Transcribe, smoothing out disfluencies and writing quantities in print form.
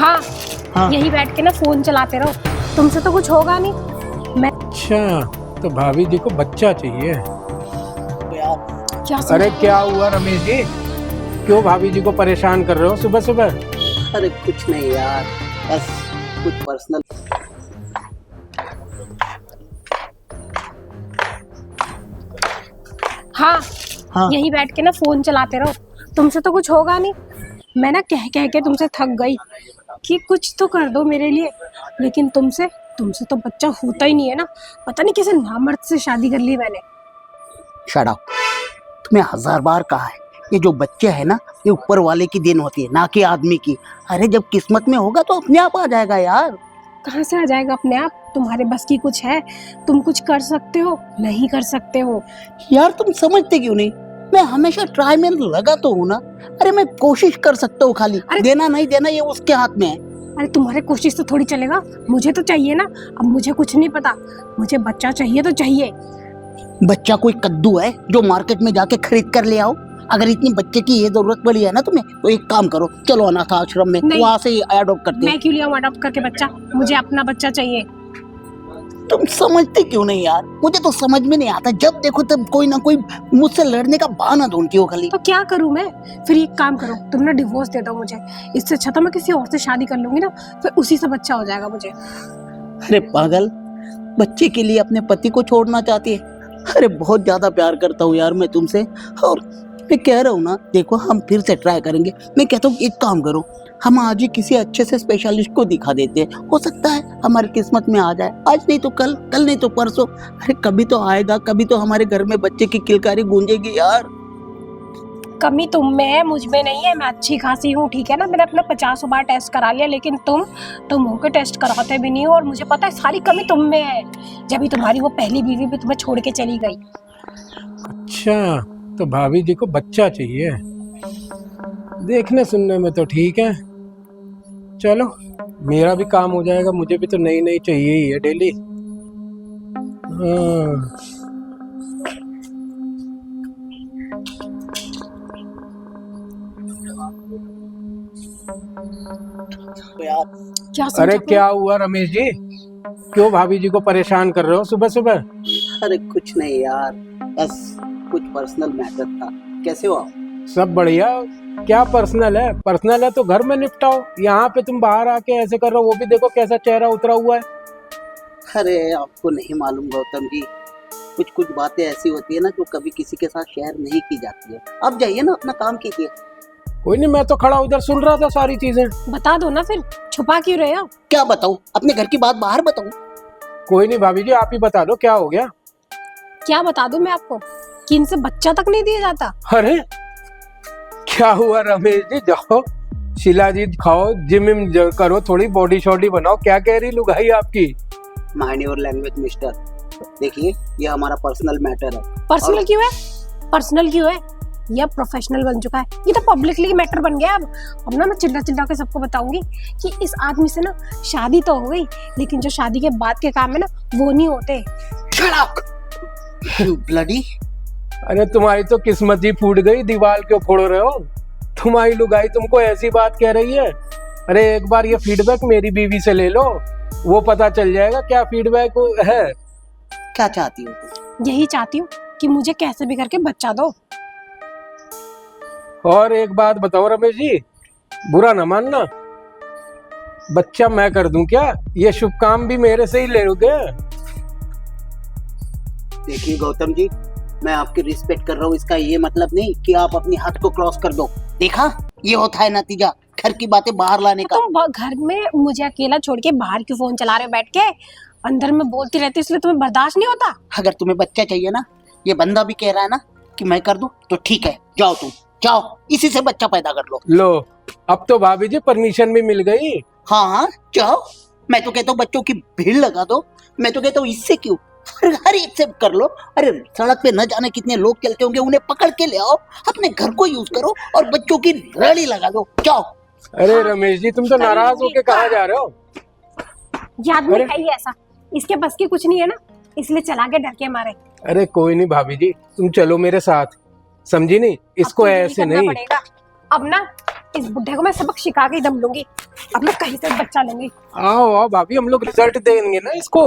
हाँ, हाँ। यही बैठ के ना फोन चलाते रहो, तुमसे तो कुछ होगा नहीं। मैं अच्छा, तो भाभी जी को बच्चा चाहिए। क्या अरे क्या हुआ रमेश जी, क्यों भाभी जी को परेशान कर रहे हो सुबह सुबह? अरे कुछ नहीं यार, बस कुछ पर्सनल। हाँ, हाँ। यही बैठ के ना फोन चलाते रहो, तुमसे तो कुछ होगा नहीं। मैं ना कह कह के तुमसे थक गई कि कुछ तो कर दो मेरे लिए, लेकिन तुमसे तुमसे तो बच्चा होता ही नहीं है ना। पता नहीं किसे नामर्द से शादी कर ली मैंने। Shut up. तुम्हें 1000 बार कहा है, ये जो बच्चे हैं ना, ये ऊपर वाले की देन होती है, ना कि आदमी की। अरे जब किस्मत में होगा तो अपने आप आ जाएगा यार। कहाँ से आ जाएगा अपने आप? तुम्हारे बस की कुछ है? तुम कुछ कर सकते हो? नहीं कर सकते हो। यार तुम समझते क्यों नहीं? मैं हमेशा ट्राई में लगा तो हूँ ना। अरे मैं कोशिश कर सकता हूँ, खाली देना नहीं देना ये उसके हाथ में है। अरे तुम्हारे कोशिश तो थोड़ी चलेगा, मुझे तो चाहिए ना। अब मुझे कुछ नहीं पता, मुझे बच्चा चाहिए तो चाहिए। बच्चा कोई कद्दू है जो मार्केट में जाके खरीद कर ले आओ? अगर इतनी बच्चे की ये जरूरत पड़ी है ना तुम्हें, तो एक काम करो, चलो अनाथ आश्रम में, वहां से अडॉप्ट करते हैं। मैं क्यों लियाऊं अडॉप्ट करके बच्चा? मुझे अपना बच्चा चाहिए। तुम समझते क्यों नहीं यार? मुझे तो समझ में नहीं आता, जब देखो तब कोई ना कोई मुझसे लड़ने का बहाना ढूंढती हो खाली। तो क्या करूं मैं? फिर एक काम करो, तुम ना डिवोर्स दे दो मुझे। इससे अच्छा तो मैं किसी और से शादी कर लूंगी ना, फिर उसी से बच्चा हो जाएगा मुझे। अरे पागल, बच्चे के लिए अपने पति को छोड़ना चाहती है? अरे बहुत ज्यादा प्यार करता हूँ यार मैं तुमसे, और मैं कह रहा हूँ ना, देखो हम फिर से ट्राई करेंगे। मैं कहता हूँ एक काम करो, हम आज ही किसी अच्छे से स्पेशलिस्ट को दिखा देते हैं, हो सकता है हमारी किस्मत में आ जाए। आज नहीं तो कल, कल नहीं तो परसों। अरे कभी तो आएगा, कभी तो हमारे घर में बच्चे की किलकारी गूंजेगी यार। कमी तुम में है, मुझ में नहीं है। मैं अच्छी खासी हूँ, ठीक है ना। मैंने अपना 50 बार टेस्ट करा लिया, लेकिन तुम होके टेस्ट कराते भी नहीं हो। और मुझे पता है सारी कमी तुम में है, जब भी तुम्हारी वो पहली बीवी भी तुम्हें छोड़ के चली गई। अच्छा, तो भाभी जी को बच्चा चाहिए। देखने सुनने में तो ठीक है, चलो मेरा भी काम हो जाएगा। मुझे भी तो नई नई चाहिए ही है डेली। हाँ। क्या अरे समझा? क्या हुआ रमेश जी, क्यों भाभी जी को परेशान कर रहे हो सुबह सुबह? अरे कुछ नहीं यार, बस कुछ पर्सनल मैटर था। कैसे हो आप? सब बढ़िया। क्या पर्सनल है? पर्सनल है तो घर में निपटाओ, यहाँ पे तुम बाहर आके ऐसे कर रहे हो। वो भी देखो कैसा चेहरा उतरा हुआ है। अरे आपको नहीं मालूम गौतम जी, कुछ कुछ बातें ऐसी होती है ना जो कभी किसी के साथ शेयर नहीं की जाती है। आप जाइए ना, अपना काम कीजिए। कोई नहीं, मैं तो खड़ा उधर सुन रहा था सारी चीजें। बता दो ना, फिर छुपा क्यों रहे हो? क्या बताऊं? अपने घर की बात बाहर बताऊं? कोई नहीं भाभी जी, आप ही बता दो क्या हो गया। क्या बता दूं मैं आपको कि इनसे बच्चा तक नहीं दिया जाता? अरे क्या हुआ रमेश जी, जाओ शिलाजीत खाओ, जिम करो, थोड़ी बॉडी शॉडी बनाओ। क्या कह रही लुगाई आपकी? Mind your language mister. देखिए ये हमारा पर्सनल मैटर है। पर्सनल क्यों है? पर्सनल क्यों है? यह प्रोफेशनल बन चुका है, ये तो पब्लिकली मैटर बन गया। अब ना मैं चिल्ला चिल्ला के सबको बताऊंगी कि इस आदमी से ना शादी तो हो गई, लेकिन जो शादी के बाद के काम है ना, वो नहीं होते। Shut up! You bloody! अरे तुम्हारी तो किस्मत ही फूट गई, दीवार क्यों फोड़ रहे हो? तुम्हारी लुगाई तुमको ऐसी बात कह रही है। अरे एक बार ये फीडबैक मेरी बीवी से ले लो, वो पता चल जाएगा क्या फीडबैक है। क्या चाहती हो तुम? यही चाहती हूँ कि मुझे कैसे भी करके बच्चा दो। और एक बात बताओ रमेश जी, बुरा ना मानना, बच्चा मैं कर दूं क्या? ये शुभ काम भी मेरे से ही ले लोगे? देखिए गौतम जी, मैं आपकी रिस्पेक्ट कर रहा हूँ, इसका ये मतलब नहीं कि आप अपनी हद को क्रॉस कर दो। देखा, ये होता है नतीजा घर की बातें बाहर लाने का। तुम घर में मुझे अकेला छोड़ के बाहर क्यों फोन चला रहे हो बैठ के? अंदर में बोलती रहती, इसलिए तुम्हें बर्दाश्त नहीं होता? अगर तुम्हें बच्चा चाहिए ना, ये बंदा भी कह रहा है ना कि मैं कर दूं, तो ठीक है, जाओ तुम जाओ, इसी से बच्चा पैदा कर लो। लो, अब तो भाभी जी परमिशन भी मिल गई। हाँ हाँ जाओ। मैं तो कहता हूँ बच्चों की भीड़ लगा दो। मैं तो कहता हूँ इससे क्यों, हर एक से कर लो। अरे सड़क पे न जाने कितने लोग चलते होंगे, उन्हें पकड़ के ले आओ, अपने घर को यूज करो और बच्चों की रैली लगा दो, जाओ। अरे रमेश जी, तुम तो नाराज होके कहाँ जा रहे हो? ये आदमी है ही ऐसा, इसके बस की कुछ नहीं है ना, इसलिए चला के डर के मारे। अरे कोई नहीं भाभी जी, तुम चलो मेरे साथ, समझी नहीं? इसको ऐसे नहीं। अब ना इस बुढ़े को मैं सबक सिखा के ही दम लूंगी। अब मैं कहीं से बच्चा लूंगी। आओ आओ भाभी, हम लोग रिजल्ट देंगे ना इसको।